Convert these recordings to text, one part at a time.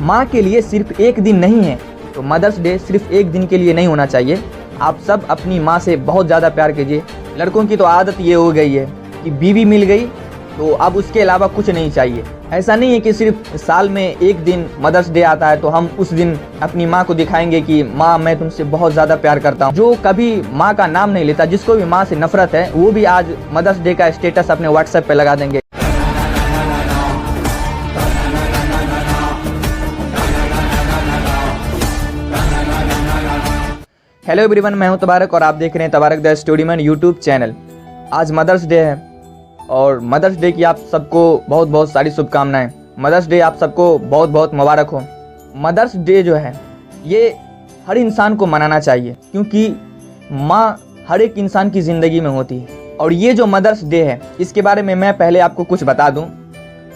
माँ के लिए सिर्फ एक दिन नहीं है, तो मदर्स डे सिर्फ एक दिन के लिए नहीं होना चाहिए। आप सब अपनी माँ से बहुत ज़्यादा प्यार कीजिए। लड़कों की तो आदत ये हो गई है कि बीवी मिल गई तो अब उसके अलावा कुछ नहीं चाहिए। ऐसा नहीं है कि सिर्फ साल में एक दिन मदर्स डे आता है तो हम उस दिन अपनी माँ को दिखाएंगे कि माँ मैं तुमसे बहुत ज़्यादा प्यार करता हूँ। जो कभी माँ का नाम नहीं लेता, जिसको भी माँ से नफरत है, वो भी आज मदर्स डे का स्टेटस अपने व्हाट्सएप पे लगा देंगे। हेलो एवरीवन, मैं हूं तबारक और आप देख रहे हैं तबारक द स्टोरीमैन यूट्यूब चैनल। आज मदर्स डे है और मदर्स डे की आप सबको बहुत बहुत सारी शुभकामनाएं। मदर्स डे आप सबको बहुत बहुत मुबारक हो। मदर्स डे जो है ये हर इंसान को मनाना चाहिए, क्योंकि माँ हर एक इंसान की ज़िंदगी में होती है। और ये जो मदर्स डे है इसके बारे में मैं पहले आपको कुछ बता दूँ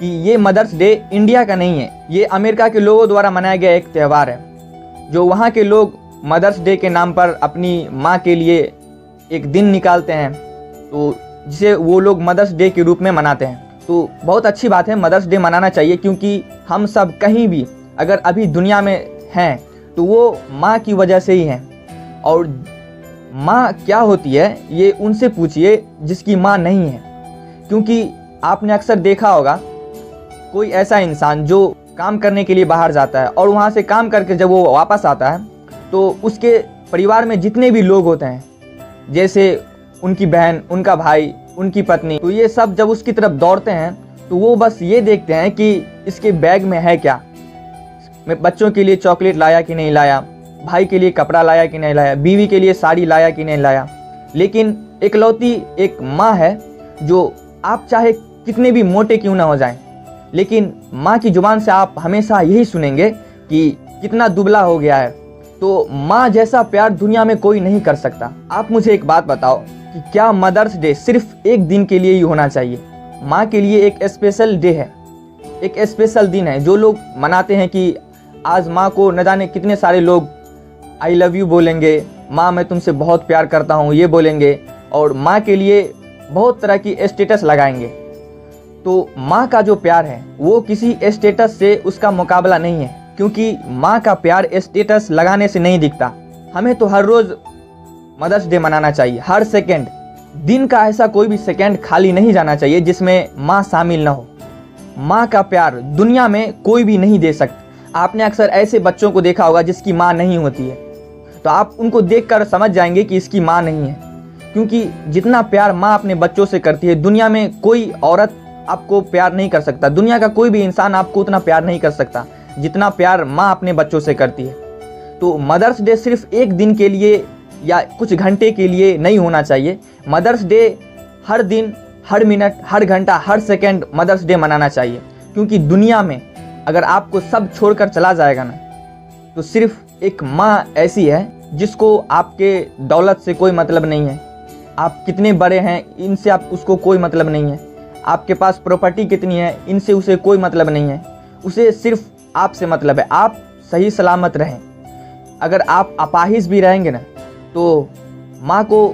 कि ये मदर्स डे इंडिया का नहीं है, ये अमेरिका के लोगों द्वारा मनाया गया एक त्यौहार है। जो वहाँ के लोग मदर्स डे के नाम पर अपनी माँ के लिए एक दिन निकालते हैं, तो जिसे वो लोग मदर्स डे के रूप में मनाते हैं। तो बहुत अच्छी बात है, मदर्स डे मनाना चाहिए, क्योंकि हम सब कहीं भी अगर अभी दुनिया में हैं तो वो माँ की वजह से ही हैं। और माँ क्या होती है ये उनसे पूछिए जिसकी माँ नहीं है। क्योंकि आपने अक्सर देखा होगा कोई ऐसा इंसान जो काम करने के लिए बाहर जाता है और वहाँ से काम करके जब वो वापस आता है तो उसके परिवार में जितने भी लोग होते हैं, जैसे उनकी बहन, उनका भाई, उनकी पत्नी, तो ये सब जब उसकी तरफ दौड़ते हैं तो वो बस ये देखते हैं कि इसके बैग में है क्या, मैं बच्चों के लिए चॉकलेट लाया कि नहीं लाया, भाई के लिए कपड़ा लाया कि नहीं लाया, बीवी के लिए साड़ी लाया कि नहीं लाया। लेकिन इकलौती एक माँ है जो आप चाहे कितने भी मोटे क्यों ना हो जाएं, लेकिन माँ की जुबान से आप हमेशा यही सुनेंगे कि कितना दुबला हो गया है। तो माँ जैसा प्यार दुनिया में कोई नहीं कर सकता। आप मुझे एक बात बताओ कि क्या मदर्स डे सिर्फ एक दिन के लिए ही होना चाहिए? माँ के लिए एक स्पेशल डे है, एक स्पेशल दिन है। जो लोग मनाते हैं कि आज माँ को न जाने कितने सारे लोग आई लव यू बोलेंगे, माँ मैं तुमसे बहुत प्यार करता हूँ ये बोलेंगे, और माँ के लिए बहुत तरह की स्टेटस लगाएंगे। तो माँ का जो प्यार है वो किसी स्टेटस से उसका मुकाबला नहीं है, क्योंकि माँ का प्यार स्टेटस लगाने से नहीं दिखता। हमें तो हर रोज़ मदर्स डे मनाना चाहिए, हर सेकंड। दिन का ऐसा कोई भी सेकंड खाली नहीं जाना चाहिए जिसमें माँ शामिल ना हो। माँ का प्यार दुनिया में कोई भी नहीं दे सकता। आपने अक्सर ऐसे बच्चों को देखा होगा जिसकी माँ नहीं होती है, तो आप उनको देखकर समझ जाएंगे कि इसकी माँ नहीं है। क्योंकि जितना प्यार माँ अपने बच्चों से करती है, दुनिया में कोई औरत आपको प्यार नहीं कर सकता, दुनिया का कोई भी इंसान आपको उतना प्यार नहीं कर सकता जितना प्यार माँ अपने बच्चों से करती है। तो मदर्स डे सिर्फ एक दिन के लिए या कुछ घंटे के लिए नहीं होना चाहिए। मदर्स डे हर दिन, हर मिनट, हर घंटा, हर सेकंड मदर्स डे मनाना चाहिए। क्योंकि दुनिया में अगर आपको सब छोड़कर चला जाएगा ना, तो सिर्फ एक माँ ऐसी है जिसको आपके दौलत से कोई मतलब नहीं है। आप कितने बड़े हैं इनसे आप उसको कोई मतलब नहीं है। आपके पास प्रॉपर्टी कितनी है इनसे उसे कोई मतलब नहीं है। उसे सिर्फ आपसे मतलब है, आप सही सलामत रहें। अगर आप अपाहिज भी रहेंगे ना तो माँ को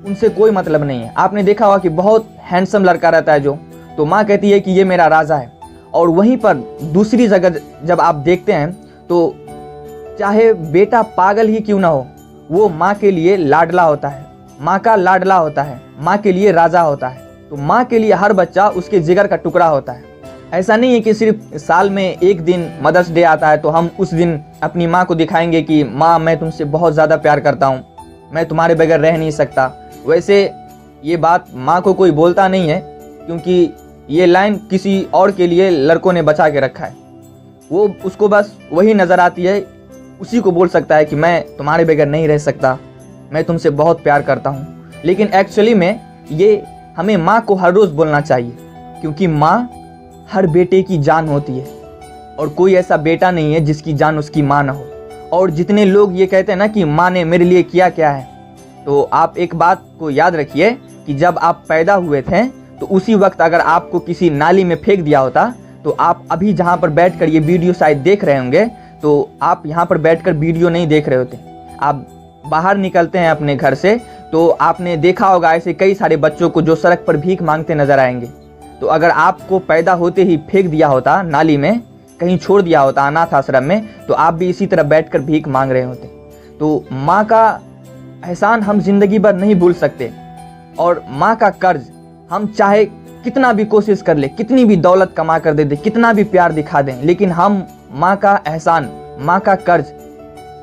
उनसे कोई मतलब नहीं है। आपने देखा होगा कि बहुत हैंडसम लड़का रहता है जो, तो माँ कहती है कि ये मेरा राजा है। और वहीं पर दूसरी जगह जब आप देखते हैं तो चाहे बेटा पागल ही क्यों ना हो, वो माँ के लिए लाडला होता है, माँ का लाडला होता है, माँ के लिए राजा होता है। तो माँ के लिए हर बच्चा उसके जिगर का टुकड़ा होता है। ऐसा नहीं है कि सिर्फ साल में एक दिन मदर्स डे आता है तो हम उस दिन अपनी माँ को दिखाएंगे कि माँ मैं तुमसे बहुत ज़्यादा प्यार करता हूँ, मैं तुम्हारे बगैर रह नहीं सकता। वैसे ये बात माँ को कोई बोलता नहीं है, क्योंकि ये लाइन किसी और के लिए लड़कों ने बचा के रखा है। वो उसको बस वही नज़र आती है, उसी को बोल सकता है कि मैं तुम्हारे बगैर नहीं रह सकता, मैं तुमसे बहुत प्यार करता हूँ। लेकिन एक्चुअली में ये हमें माँ को हर रोज़ बोलना चाहिए, क्योंकि माँ हर बेटे की जान होती है और कोई ऐसा बेटा नहीं है जिसकी जान उसकी माँ ना हो। और जितने लोग ये कहते हैं ना कि माँ ने मेरे लिए किया क्या है, तो आप एक बात को याद रखिए कि जब आप पैदा हुए थे तो उसी वक्त अगर आपको किसी नाली में फेंक दिया होता तो आप अभी जहाँ पर बैठकर ये वीडियो शायद देख रहे होंगे, तो आप यहाँ पर बैठकर वीडियो नहीं देख रहे होते। आप बाहर निकलते हैं अपने घर से तो आपने देखा होगा ऐसे कई सारे बच्चों को जो सड़क पर भीख मांगते नजर आएंगे। तो अगर आपको पैदा होते ही फेंक दिया होता नाली में, कहीं छोड़ दिया होता अनाथ आश्रम में, तो आप भी इसी तरह बैठकर भीख मांग रहे होते। तो माँ का एहसान हम जिंदगी भर नहीं भूल सकते, और माँ का कर्ज हम चाहे कितना भी कोशिश कर ले, कितनी भी दौलत कमा कर दे दे, कितना भी प्यार दिखा दें, लेकिन हम माँ का एहसान, माँ का कर्ज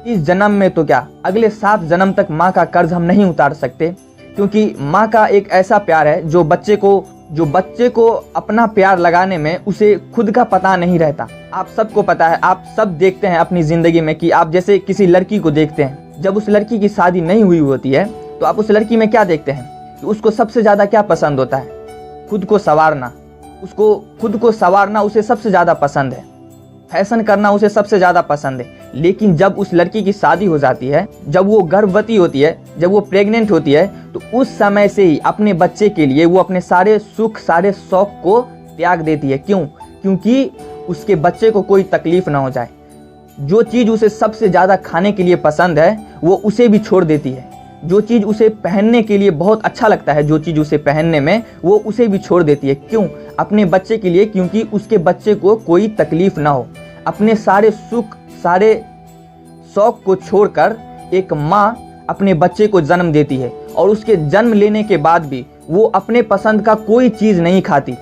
इस जन्म में तो क्या, अगले 7 जन्म तक माँ का कर्ज हम नहीं उतार सकते। क्योंकि माँ का एक ऐसा प्यार है जो बच्चे को अपना प्यार लगाने में उसे खुद का पता नहीं रहता। आप सबको पता है, आप सब देखते हैं अपनी ज़िंदगी में कि आप जैसे किसी लड़की को देखते हैं, जब उस लड़की की शादी नहीं हुई होती है तो आप उस लड़की में क्या देखते हैं कि उसको सबसे ज़्यादा क्या पसंद होता है, खुद को संवारना। उसको खुद को संवारना उसे सबसे ज़्यादा पसंद है, फैशन करना उसे सबसे ज़्यादा पसंद है। लेकिन जब उस लड़की की शादी हो जाती है, जब वो गर्भवती होती है, जब वो प्रेग्नेंट होती है, तो उस समय से ही अपने बच्चे के लिए वो अपने सारे सुख, सारे शौक को त्याग देती है। क्यों? क्योंकि उसके बच्चे को कोई तकलीफ ना हो जाए। जो चीज़ उसे सबसे ज़्यादा खाने के लिए पसंद है वो उसे भी छोड़ देती है। जो चीज़ उसे पहनने के लिए बहुत अच्छा लगता है, जो चीज़ उसे पहनने में, वो उसे भी छोड़ देती है। क्यों? अपने बच्चे के लिए, क्योंकि उसके बच्चे को कोई तकलीफ ना हो। अपने सारे सुख, सारे शौक को छोड़कर एक माँ अपने बच्चे को जन्म देती है, और उसके जन्म लेने के बाद भी वो अपने पसंद का कोई चीज़ नहीं खाती।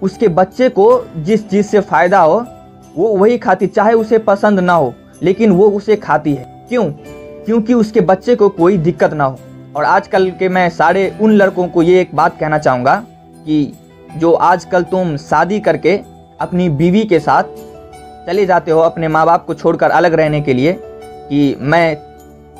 उसके बच्चे को जिस चीज़ से फ़ायदा हो वो वही खाती, चाहे उसे पसंद ना हो, लेकिन वो उसे खाती है। क्यों? क्योंकि उसके बच्चे को कोई दिक्कत ना हो। और आजकल के मैं सारे उन लड़कों को ये एक बात कहना चाहूँगा कि जो आजकल तुम शादी करके अपनी बीवी के साथ चले जाते हो अपने माँ बाप को छोड़कर अलग रहने के लिए, कि मैं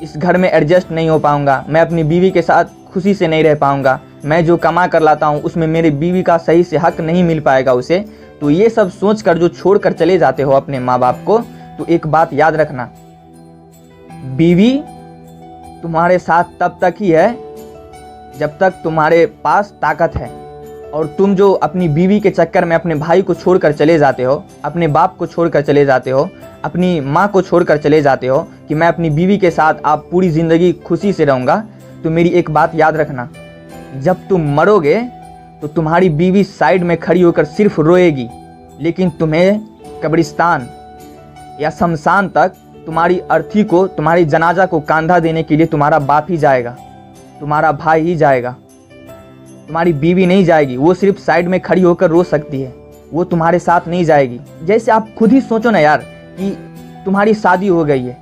इस घर में एडजस्ट नहीं हो पाऊँगा, मैं अपनी बीवी के साथ खुशी से नहीं रह पाऊँगा, मैं जो कमा कर लाता हूँ उसमें मेरी बीवी का सही से हक नहीं मिल पाएगा उसे। तो ये सब सोचकर जो छोड़ कर चले जाते हो अपने माँ बाप को, तो एक बात याद रखना, बीवी तुम्हारे साथ तब तक ही है जब तक तुम्हारे पास ताकत है। और तुम जो अपनी बीवी के चक्कर में अपने भाई को छोड़कर चले जाते हो, अपने बाप को छोड़कर चले जाते हो, अपनी माँ को छोड़कर चले जाते हो कि मैं अपनी बीवी के साथ आप पूरी ज़िंदगी खुशी से रहूँगा, तो मेरी एक बात याद रखना, जब तुम मरोगे तो तुम्हारी बीवी साइड में खड़ी होकर सिर्फ रोएगी, लेकिन तुम्हें कब्रिस्तान या शमशान तक तुम्हारी अर्थी को, तुम्हारी जनाजा को कंधा देने के लिए तुम्हारा बाप ही जाएगा, तुम्हारा भाई ही जाएगा, तुम्हारी बीवी नहीं जाएगी। वो सिर्फ साइड में खड़ी होकर रो सकती है, वो तुम्हारे साथ नहीं जाएगी। जैसे आप खुद ही सोचो ना यार कि तुम्हारी शादी हो गई है,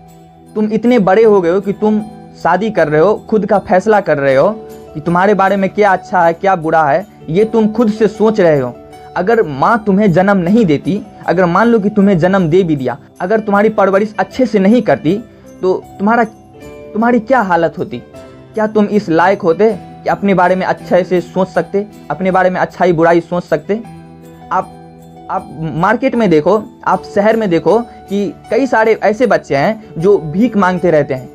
तुम इतने बड़े हो गए हो कि तुम शादी कर रहे हो, खुद का फैसला कर रहे हो कि तुम्हारे बारे में क्या अच्छा है क्या बुरा है, ये तुम खुद से सोच रहे हो। अगर माँ तुम्हें जन्म नहीं देती, अगर मान लो कि तुम्हें जन्म दे भी दिया, अगर तुम्हारी परवरिश अच्छे से नहीं करती, तो तुम्हारी क्या हालत होती? क्या तुम इस लायक होते कि अपने बारे में अच्छे से सोच सकते, अपने बारे में अच्छाई बुराई सोच सकते? आप मार्केट में देखो, आप शहर में देखो कि कई सारे ऐसे बच्चे हैं जो भीख मांगते रहते हैं।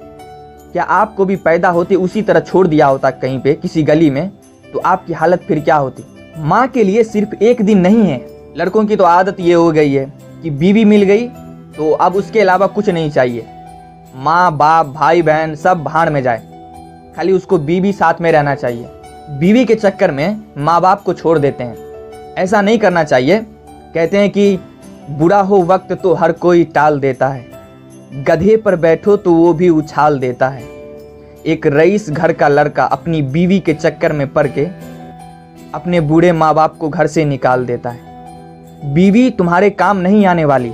क्या आपको भी पैदा होते उसी तरह छोड़ दिया होता कहीं पे किसी गली में, तो आपकी हालत फिर क्या होती? माँ के लिए सिर्फ एक दिन नहीं है। लड़कों की तो आदत ये हो गई है कि बीवी मिल गई तो अब उसके अलावा कुछ नहीं चाहिए, माँ बाप भाई बहन सब भाड़ में जाए, खाली उसको बीवी साथ में रहना चाहिए। बीवी के चक्कर में माँ बाप को छोड़ देते हैं। ऐसा नहीं करना चाहिए। कहते हैं कि बुरा हो वक्त तो हर कोई टाल देता है, गधे पर बैठो तो वो भी उछाल देता है। एक रईस घर का लड़का अपनी बीवी के चक्कर में पड़ के अपने बूढ़े माँ बाप को घर से निकाल देता है। बीवी तुम्हारे काम नहीं आने वाली,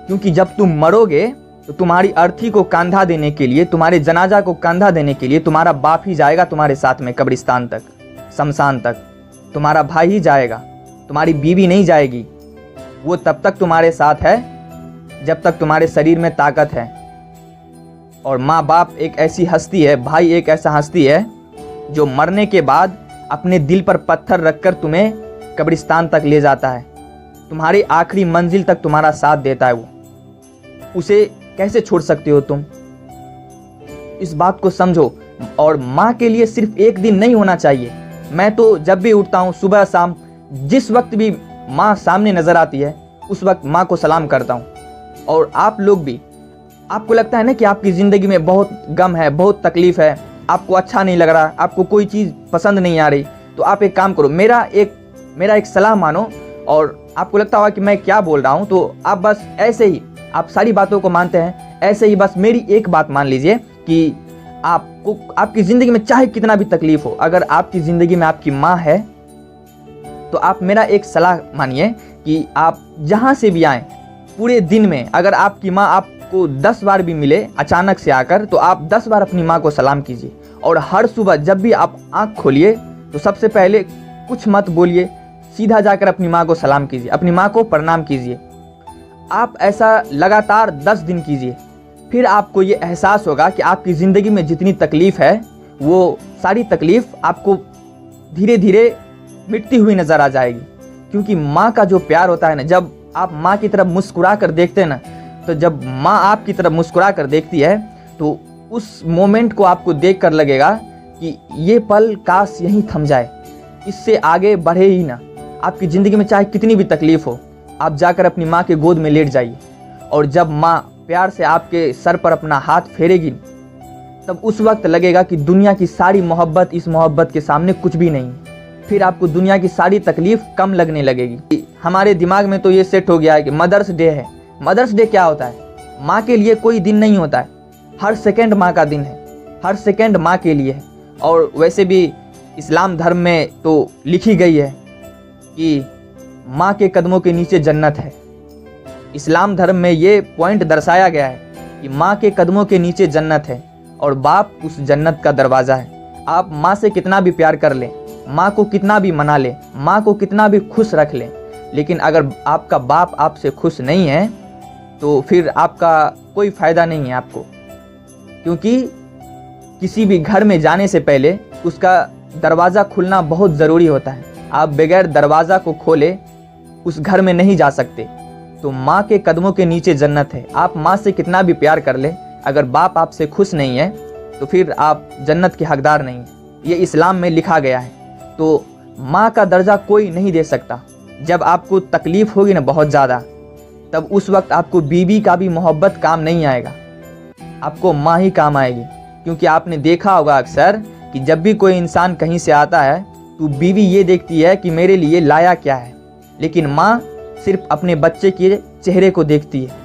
क्योंकि जब तुम मरोगे तो तुम्हारी अर्थी को कंधा देने के लिए, तुम्हारे जनाजा को कंधा देने के लिए तुम्हारा बाप ही जाएगा तुम्हारे साथ में कब्रिस्तान तक, शमशान तक। तुम्हारा भाई ही जाएगा, तुम्हारी बीवी नहीं जाएगी। वो तब तक तुम्हारे साथ है जब तक तुम्हारे शरीर में ताकत है। और माँ बाप एक ऐसी हस्ती है, भाई एक ऐसा हस्ती है जो मरने के बाद अपने दिल पर पत्थर रखकर तुम्हें कब्रिस्तान तक ले जाता है, तुम्हारी आखिरी मंजिल तक तुम्हारा साथ देता है। वो उसे कैसे छोड़ सकते हो तुम? इस बात को समझो। और माँ के लिए सिर्फ एक दिन नहीं होना चाहिए। मैं तो जब भी उठता हूँ सुबह शाम, जिस वक्त भी माँ सामने नजर आती है उस वक्त माँ को सलाम करता हूँ। और आप लोग भी, आपको लगता है ना कि आपकी ज़िंदगी में बहुत गम है, बहुत तकलीफ़ है, आपको अच्छा नहीं लग रहा, आपको कोई चीज़ पसंद नहीं आ रही, तो आप एक काम करो, मेरा एक सलाह मानो और आपको लगता होगा कि मैं क्या बोल रहा हूँ, तो आप बस ऐसे ही आप सारी बातों को मानते हैं, ऐसे ही बस मेरी एक बात मान लीजिए कि आपको आपकी ज़िंदगी में चाहे कितना भी तकलीफ हो, अगर आपकी ज़िंदगी में आपकी माँ है तो आप मेरा एक सलाह मानिए कि आप जहाँ से भी आएँ पूरे दिन में, अगर आपकी माँ आपको 10 बार भी मिले अचानक से आकर, तो आप 10 बार अपनी माँ को सलाम कीजिए। और हर सुबह जब भी आप आँख खोलिए तो सबसे पहले कुछ मत बोलिए, सीधा जाकर अपनी माँ को सलाम कीजिए, अपनी माँ को प्रणाम कीजिए। आप ऐसा लगातार 10 दिन कीजिए, फिर आपको ये एहसास होगा कि आपकी ज़िंदगी में जितनी तकलीफ़ है वो सारी तकलीफ़ आपको धीरे धीरे मिटती हुई नज़र आ जाएगी। क्योंकि माँ का जो प्यार होता है ना, जब आप माँ की तरफ मुस्कुरा कर देखते हैं ना, तो जब माँ आपकी तरफ मुस्कुरा कर देखती है तो उस मोमेंट को आपको देख कर लगेगा कि ये पल काश यहीं थम जाए, इससे आगे बढ़े ही ना। आपकी ज़िंदगी में चाहे कितनी भी तकलीफ़ हो, आप जाकर अपनी माँ के गोद में लेट जाइए, और जब माँ प्यार से आपके सर पर अपना हाथ फेरेगी तब उस वक्त लगेगा कि दुनिया की सारी मोहब्बत इस मोहब्बत के सामने कुछ भी नहीं। फिर आपको दुनिया की सारी तकलीफ़ कम लगने लगेगी। हमारे दिमाग में तो ये सेट हो गया है कि मदर्स डे है। मदर्स डे क्या होता है? माँ के लिए कोई दिन नहीं होता है, हर सेकंड माँ का दिन है, हर सेकंड माँ के लिए है। और वैसे भी इस्लाम धर्म में तो लिखी गई है कि माँ के कदमों के नीचे जन्नत है। इस्लाम धर्म में ये पॉइंट दर्शाया गया है कि माँ के कदमों के नीचे जन्नत है और बाप उस जन्नत का दरवाज़ा है। आप माँ से कितना भी प्यार कर लें, माँ को कितना भी मना लें, माँ को कितना भी खुश रख लें, लेकिन अगर आपका बाप आपसे खुश नहीं है तो फिर आपका कोई फ़ायदा नहीं है आपको। क्योंकि किसी भी घर में जाने से पहले उसका दरवाज़ा खुलना बहुत ज़रूरी होता है। आप बगैर दरवाज़ा को खोले उस घर में नहीं जा सकते। तो माँ के कदमों के नीचे जन्नत है। आप माँ से कितना भी प्यार कर ले, अगर बाप आपसे खुश नहीं है तो फिर आप जन्नत के हकदार नहीं हैं। ये इस्लाम में लिखा गया है। तो माँ का दर्जा कोई नहीं दे सकता। जब आपको तकलीफ़ होगी ना बहुत ज़्यादा, तब उस वक्त आपको बीवी का भी मोहब्बत काम नहीं आएगा, आपको माँ ही काम आएगी। क्योंकि आपने देखा होगा अक्सर कि जब भी कोई इंसान कहीं से आता है तो बीवी ये देखती है कि मेरे लिए लाया क्या है, लेकिन माँ सिर्फ अपने बच्चे के चेहरे को देखती है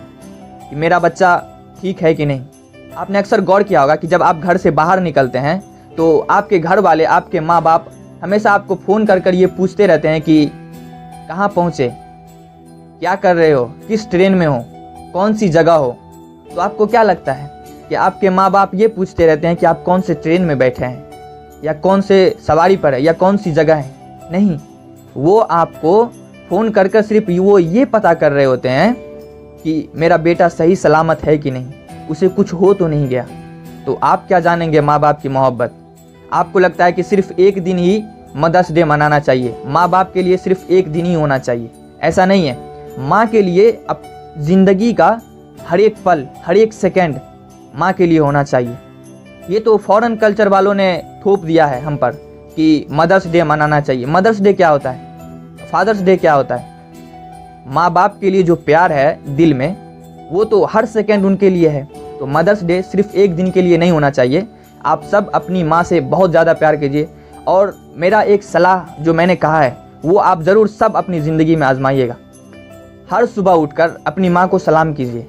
कि मेरा बच्चा ठीक है कि नहीं। आपने अक्सर गौर किया होगा कि जब आप घर से बाहर निकलते हैं तो आपके घर वाले, आपके माँ बाप हमेशा आपको फ़ोन कर कर ये पूछते रहते हैं कि कहाँ पहुँचे, क्या कर रहे हो, किस ट्रेन में हो, कौन सी जगह हो। तो आपको क्या लगता है कि आपके माँ बाप ये पूछते रहते हैं कि आप कौन से ट्रेन में बैठे हैं, या कौन से सवारी पर है, या कौन सी जगह है? नहीं, वो आपको फ़ोन कर कर सिर्फ वो ये पता कर रहे होते हैं कि मेरा बेटा सही सलामत है कि नहीं, उसे कुछ हो तो नहीं गया। तो आप क्या जानेंगे माँ बाप की मोहब्बत। आपको लगता है कि सिर्फ एक दिन ही मदर्स डे मनाना चाहिए, माँ बाप के लिए सिर्फ एक दिन ही होना चाहिए। ऐसा नहीं है। माँ के लिए अब ज़िंदगी का हर एक पल, हर एक सेकंड माँ के लिए होना चाहिए। ये तो फॉरेन कल्चर वालों ने थोप दिया है हम पर कि मदर्स डे मनाना चाहिए। मदर्स डे क्या होता है? फादर्स डे क्या होता है? माँ बाप के लिए जो प्यार है दिल में, वो तो हर सेकंड उनके लिए है। तो मदर्स डे सिर्फ एक दिन के लिए नहीं होना चाहिए। आप सब अपनी माँ से बहुत ज़्यादा प्यार कीजिए। और मेरा एक सलाह जो मैंने कहा है वो आप ज़रूर सब अपनी ज़िंदगी में आजमाइएगा। हर सुबह उठकर अपनी माँ को सलाम कीजिए,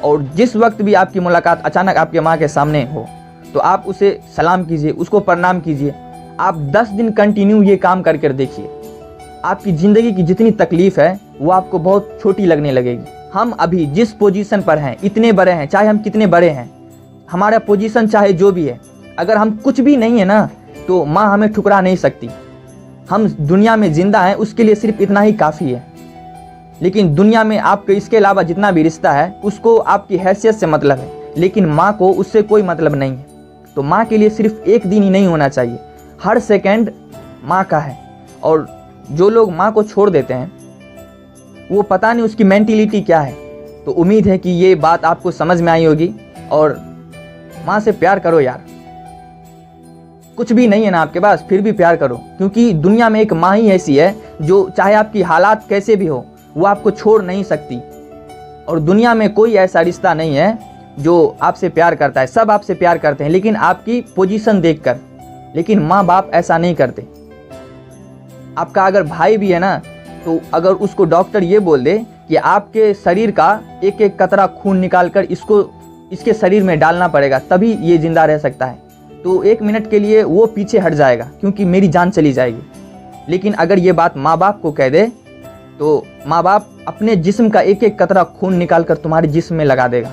और जिस वक्त भी आपकी मुलाकात अचानक आपके माँ के सामने हो तो आप उसे सलाम कीजिए, उसको प्रणाम कीजिए। आप 10 दिन कंटिन्यू ये काम कर कर देखिए, आपकी ज़िंदगी की जितनी तकलीफ़ है वो आपको बहुत छोटी लगने लगेगी। हम अभी जिस पोजीशन पर हैं, इतने बड़े हैं, चाहे हम कितने बड़े हैं, हमारा पोजीशन चाहे जो भी है, अगर हम कुछ भी नहीं है ना तो माँ हमें ठुकरा नहीं सकती। हम दुनिया में ज़िंदा हैं उसके लिए सिर्फ इतना ही काफ़ी है। लेकिन दुनिया में आपके इसके अलावा जितना भी रिश्ता है उसको आपकी हैसियत से मतलब है, लेकिन माँ को उससे कोई मतलब नहीं है। तो माँ के लिए सिर्फ एक दिन ही नहीं होना चाहिए, हर सेकंड माँ का है। और जो लोग माँ को छोड़ देते हैं वो पता नहीं उसकी मेंटिलिटी क्या है। तो उम्मीद है कि ये बात आपको समझ में आई होगी। और माँ से प्यार करो यार, कुछ भी नहीं है ना आपके पास, फिर भी प्यार करो। क्योंकि दुनिया में एक माँ ही ऐसी है जो चाहे आपकी हालात कैसे भी हो वो आपको छोड़ नहीं सकती। और दुनिया में कोई ऐसा रिश्ता नहीं है जो आपसे प्यार करता है। सब आपसे प्यार करते हैं लेकिन आपकी पोजीशन देखकर। लेकिन माँ बाप ऐसा नहीं करते। आपका अगर भाई भी है ना तो अगर उसको डॉक्टर ये बोल दे कि आपके शरीर का एक एक कतरा खून निकाल कर इसके शरीर में डालना पड़ेगा तभी ये जिंदा रह सकता है, तो 1 मिनट के लिए वो पीछे हट जाएगा क्योंकि मेरी जान चली जाएगी। लेकिन अगर ये बात माँ बाप को कह दे तो माँ बाप अपने जिस्म का एक एक कतरा खून निकाल कर तुम्हारे जिस्म में लगा देगा।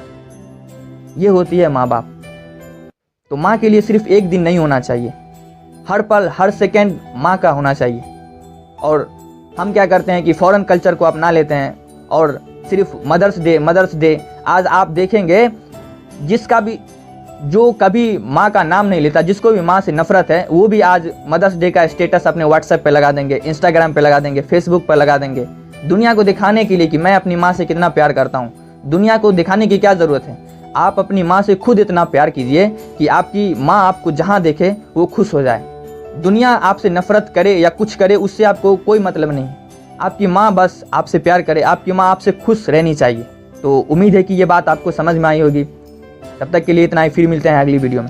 ये होती है माँ बाप। तो माँ के लिए सिर्फ एक दिन नहीं होना चाहिए, हर पल हर सेकंड माँ का होना चाहिए। और हम क्या करते हैं कि फॉरेन कल्चर को अपना लेते हैं और सिर्फ मदर्स डे। आज आप देखेंगे जिसका भी जो कभी माँ का नाम नहीं लेता, जिसको भी माँ से नफरत है, वो भी आज मदर्स डे का स्टेटस अपने व्हाट्सएप पे लगा देंगे, इंस्टाग्राम पे लगा देंगे, फेसबुक पे लगा देंगे, दुनिया को दिखाने के लिए कि मैं अपनी माँ से कितना प्यार करता हूँ। दुनिया को दिखाने की क्या ज़रूरत है? आप अपनी माँ से खुद इतना प्यार कीजिए कि आपकी माँ आपको जहाँ देखे वो खुश हो जाए। दुनिया आपसे नफरत करे या कुछ करे उससे आपको कोई मतलब नहीं। आपकी माँ बस आपसे प्यार करे, आपकी माँ आपसे खुश रहनी चाहिए। तो उम्मीद है कि ये बात आपको समझ में आई होगी। तब तक के लिए इतना ही, फिर मिलते हैं अगली वीडियो में।